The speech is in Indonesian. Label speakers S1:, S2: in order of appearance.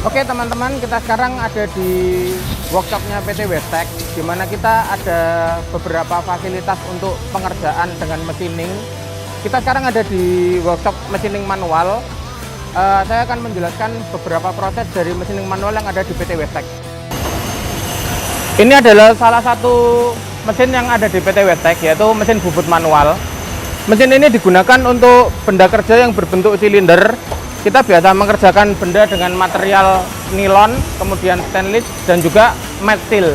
S1: Oke teman-teman, kita sekarang ada di workshopnya PT Weiss Tech, di mana kita ada beberapa fasilitas untuk pengerjaan dengan machining. Kita sekarang ada di workshop machining manual. Saya akan menjelaskan beberapa proses dari machining manual yang ada di PT Weiss Tech. Ini adalah salah satu mesin yang ada di PT Weiss Tech, yaitu mesin bubut manual. Mesin ini digunakan untuk benda kerja yang berbentuk silinder. Kita biasa mengerjakan benda dengan material nilon, kemudian stainless, dan juga matte steel.